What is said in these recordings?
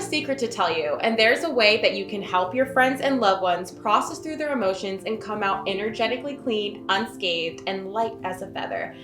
a secret to tell you, and there's a way that you can help your friends and loved ones process through their emotions and come out energetically clean, unscathed, and light as a feather.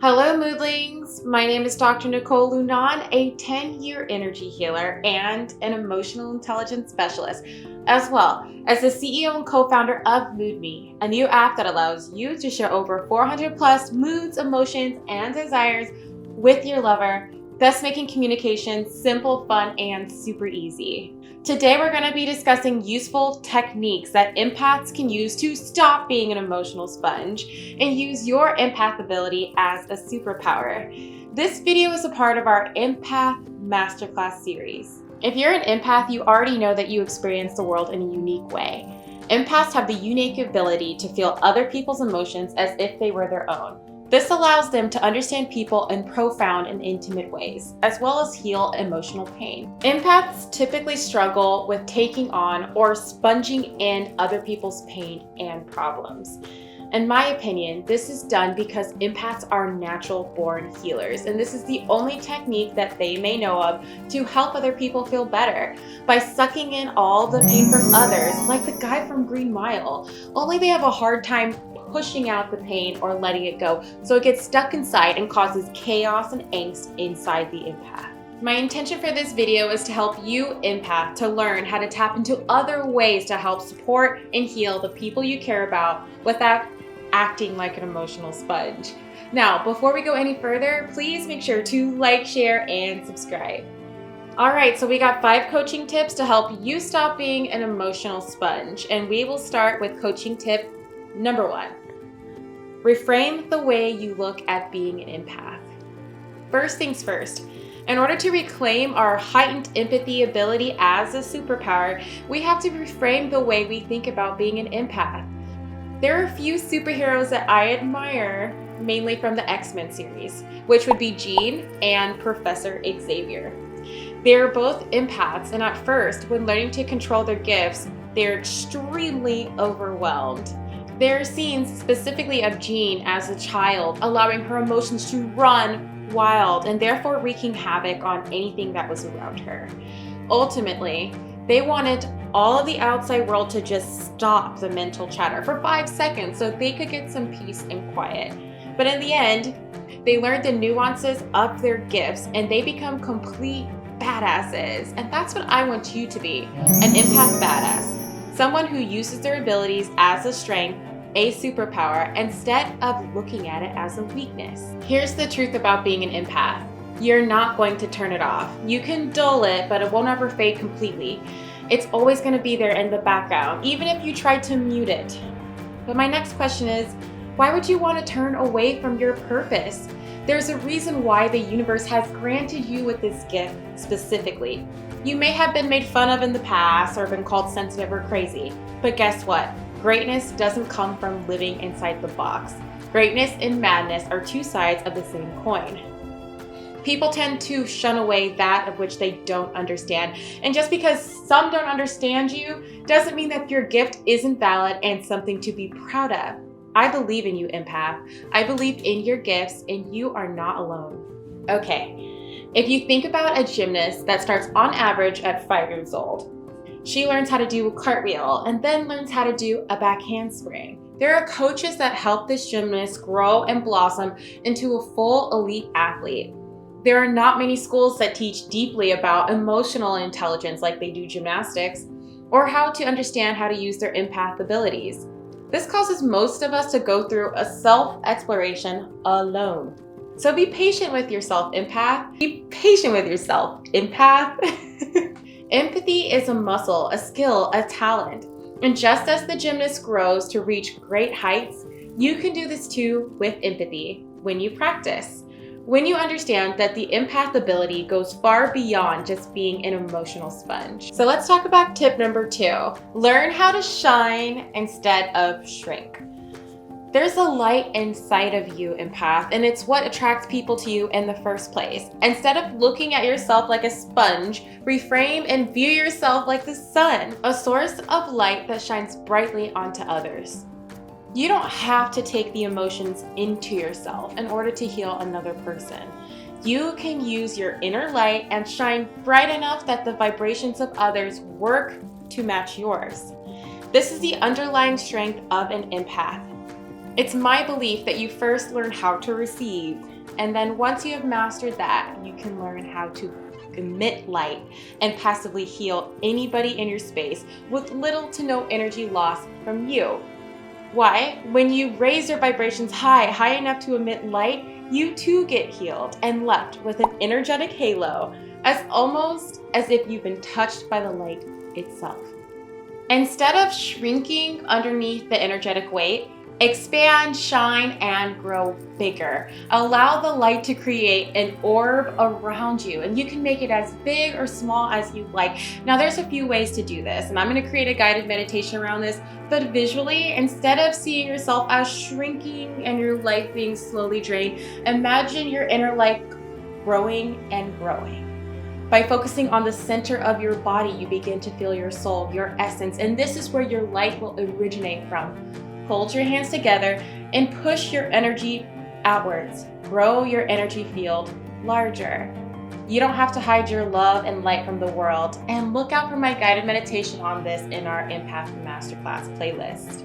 Hello, Moodlings. My name is Dr. Nicole Lunan, a 10-year energy healer and an emotional intelligence specialist, as well as the CEO and co-founder of MoodMe, a new app that allows you to share over 400 plus moods, emotions, and desires with your lover, thus making communication simple, fun, and super easy. Today, we're going to be discussing useful techniques that empaths can use to stop being an emotional sponge and use your empath ability as a superpower. This video is a part of our Empath Master Class Series. If you're an empath, you already know that you experience the world in a unique way. Empaths have the unique ability to feel other people's emotions as if they were their own. This allows them to understand people in profound and intimate ways, as well as heal emotional pain. Empaths typically struggle with taking on or sponging in other people's pain and problems. In my opinion, this is done because empaths are natural-born healers, and this is the only technique that they may know of to help other people feel better by sucking in all the pain from others, like the guy from Green Mile. Only they have a hard time pushing out the pain or letting it go, so it gets stuck inside and causes chaos and angst inside the empath. My intention for this video is to help you, empath, to learn how to tap into other ways to help support and heal the people you care about without acting like an emotional sponge. Now, before we go any further, please make sure to like, share, and subscribe. All right, so we got 5 coaching tips to help you stop being an emotional sponge, and we will start with coaching tip number 1. Reframe the way you look at being an empath. First things first, in order to reclaim our heightened empathy ability as a superpower, we have to reframe the way we think about being an empath. There are a few superheroes that I admire, mainly from the X-Men series, which would be Jean and Professor Xavier. They're both empaths, and at first, when learning to control their gifts, they're extremely overwhelmed. There are scenes specifically of Jean as a child, allowing her emotions to run wild and therefore wreaking havoc on anything that was around her. Ultimately, they wanted all of the outside world to just stop the mental chatter for 5 seconds so they could get some peace and quiet. But in the end, they learned the nuances of their gifts and they become complete badasses. And that's what I want you to be, an empath badass. Someone who uses their abilities as a strength, a superpower, instead of looking at it as a weakness. Here's the truth about being an empath. You're not going to turn it off. You can dull it, but it won't ever fade completely. It's always going to be there in the background, even if you try to mute it. But my next question is, why would you want to turn away from your purpose? There's a reason why the universe has granted you with this gift specifically. You may have been made fun of in the past or been called sensitive or crazy, but guess what? Greatness doesn't come from living inside the box. Greatness and madness are 2 sides of the same coin. People tend to shun away that of which they don't understand. And just because some don't understand you doesn't mean that your gift isn't valid and something to be proud of. I believe in you, empath. I believe in your gifts, and you are not alone. Okay, if you think about a gymnast that starts on average at 5 years old, she learns how to do a cartwheel and then learns how to do a back handspring. There are coaches that help this gymnast grow and blossom into a full elite athlete. There are not many schools that teach deeply about emotional intelligence like they do gymnastics, or how to understand how to use their empath abilities. This causes most of us to go through a self-exploration alone. So be patient with yourself, empath. Be patient with yourself, empath. Empathy is a muscle, a skill, a talent. And just as the gymnast grows to reach great heights, you can do this too with empathy when you practice. When you understand that the empath ability goes far beyond just being an emotional sponge. So let's talk about tip number 2. Learn how to shine instead of shrink. There's a light inside of you, empath, and it's what attracts people to you in the first place. Instead of looking at yourself like a sponge, reframe and view yourself like the sun, a source of light that shines brightly onto others. You don't have to take the emotions into yourself in order to heal another person. You can use your inner light and shine bright enough that the vibrations of others work to match yours. This is the underlying strength of an empath. It's my belief that you first learn how to receive, and then once you have mastered that, you can learn how to emit light and passively heal anybody in your space with little to no energy loss from you. Why? When you raise your vibrations high enough to emit light, you too get healed and left with an energetic halo, as almost as if you've been touched by the light itself. Instead of shrinking underneath the energetic weight, expand, shine, and grow bigger. Allow the light to create an orb around you, and you can make it as big or small as you like. Now, there's a few ways to do this, and I'm going to create a guided meditation around this, but visually, instead of seeing yourself as shrinking and your life being slowly drained, imagine your inner light growing and growing. By focusing on the center of your body, you begin to feel your soul, your essence, and this is where your light will originate from. Hold your hands together and push your energy outwards. Grow your energy field larger. You don't have to hide your love and light from the world. And look out for my guided meditation on this in our Empath Master Class playlist.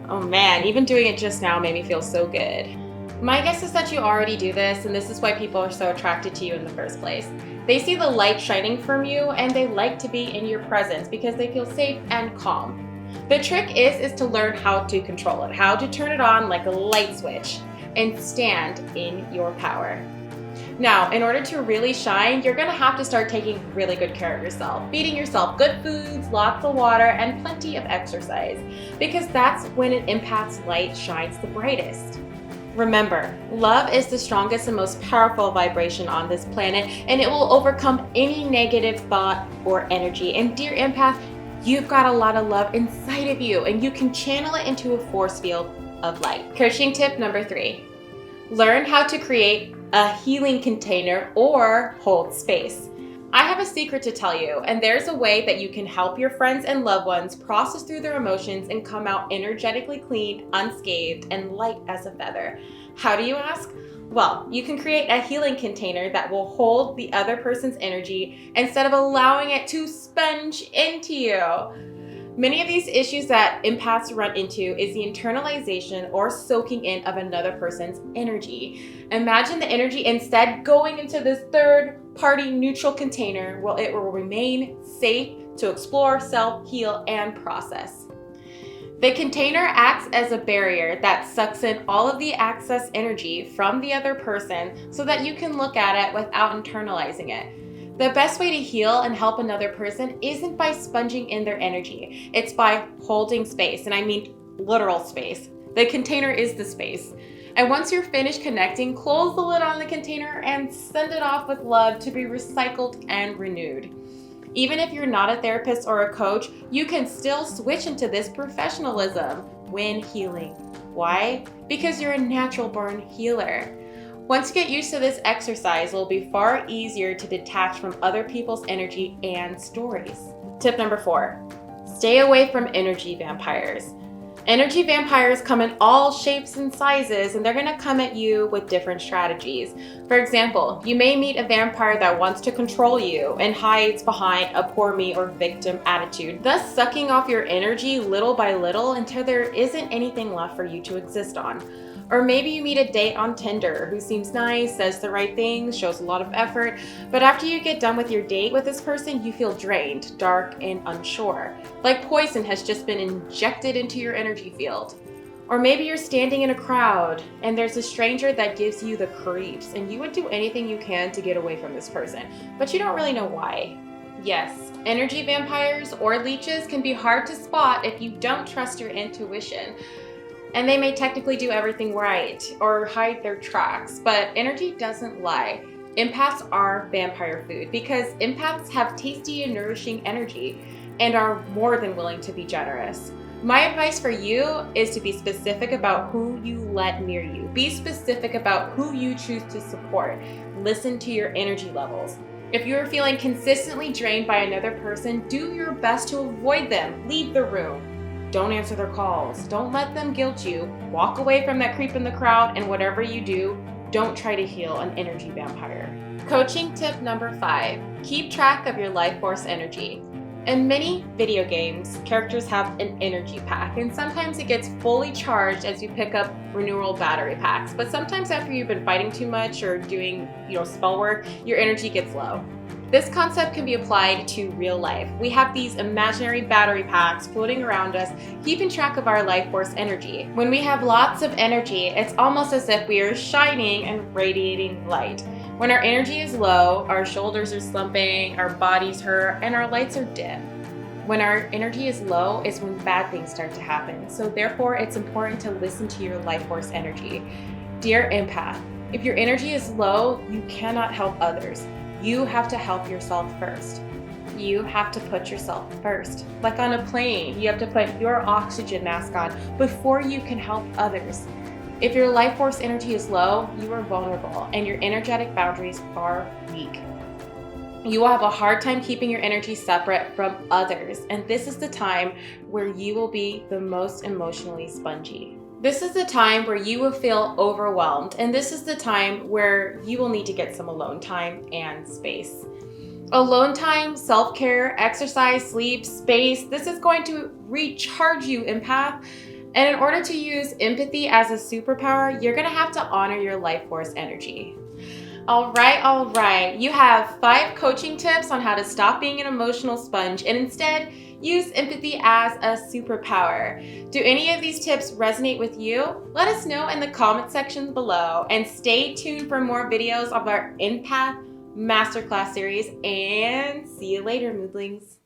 Oh man, even doing it just now made me feel so good. My guess is that you already do this, and this is why people are so attracted to you in the first place. They see the light shining from you, and they like to be in your presence because they feel safe and calm. The trick is to learn how to control it, how to turn it on like a light switch and stand in your power. Now, in order to really shine, you're gonna have to start taking really good care of yourself, feeding yourself good foods, lots of water, and plenty of exercise, because that's when an empath's light shines the brightest. Remember, love is the strongest and most powerful vibration on this planet, and it will overcome any negative thought or energy. And dear empath, you've got a lot of love inside of you, and you can channel it into a force field of light. Coaching tip number 3. Learn how to create a healing container or hold space. I have a secret to tell you, and there's a way that you can help your friends and loved ones process through their emotions and come out energetically clean, unscathed, and light as a feather. How do you ask? Well, you can create a healing container that will hold the other person's energy instead of allowing it to sponge into you. Many of these issues that empaths run into is the internalization or soaking in of another person's energy. Imagine the energy instead going into this third-party neutral container where it will remain safe to explore, self-heal, and process. The container acts as a barrier that sucks in all of the excess energy from the other person so that you can look at it without internalizing it. The best way to heal and help another person isn't by sponging in their energy. It's by holding space, and I mean literal space. The container is the space. And once you're finished connecting, close the lid on the container and send it off with love to be recycled and renewed. Even if you're not a therapist or a coach, you can still switch into this professionalism when healing. Why? Because you're a natural born healer. Once you get used to this exercise, it will be far easier to detach from other people's energy and stories. Tip number 4, stay away from energy vampires. Energy vampires come in all shapes and sizes, and they're gonna come at you with different strategies. For example, you may meet a vampire that wants to control you and hides behind a poor me or victim attitude, thus sucking off your energy little by little until there isn't anything left for you to exist on. Or maybe you meet a date on Tinder who seems nice, says the right things, shows a lot of effort, but after you get done with your date with this person, you feel drained, dark, and unsure, like poison has just been injected into your energy field. Or maybe you're standing in a crowd and there's a stranger that gives you the creeps, and you would do anything you can to get away from this person, but you don't really know why. Yes, energy vampires or leeches can be hard to spot if you don't trust your intuition. And they may technically do everything right or hide their tracks, but energy doesn't lie. Empaths are vampire food because empaths have tasty and nourishing energy and are more than willing to be generous. My advice for you is to be specific about who you let near you. Be specific about who you choose to support. Listen to your energy levels. If you are feeling consistently drained by another person, do your best to avoid them. Leave the room. Don't answer their calls. Don't let them guilt you. Walk away from that creep in the crowd, and whatever you do, don't try to heal an energy vampire. Coaching tip number 5, keep track of your life force energy. In many video games, characters have an energy pack, and sometimes it gets fully charged as you pick up renewal battery packs. But sometimes after you've been fighting too much or doing, spell work, your energy gets low. This concept can be applied to real life. We have these imaginary battery packs floating around us, keeping track of our life force energy. When we have lots of energy, it's almost as if we are shining and radiating light. When our energy is low, our shoulders are slumping, our bodies hurt, and our lights are dim. When our energy is low is when bad things start to happen. So therefore, it's important to listen to your life force energy. Dear empath, if your energy is low, you cannot help others. You have to help yourself first. You have to put yourself first. Like on a plane, you have to put your oxygen mask on before you can help others. If your life force energy is low, you are vulnerable and your energetic boundaries are weak. You will have a hard time keeping your energy separate from others, and this is the time where you will be the most emotionally spongy. This is the time where you will feel overwhelmed, and this is the time where you will need to get some alone time and space. Alone time, self-care, exercise, sleep, space, this is going to recharge you, empath. And in order to use empathy as a superpower, you're gonna have to honor your life force energy. All right. You have 5 coaching tips on how to stop being an emotional sponge and instead use empathy as a superpower. Do any of these tips resonate with you? Let us know in the comment section below, and stay tuned for more videos of our Empath Master Class Series, and see you later, moodlings.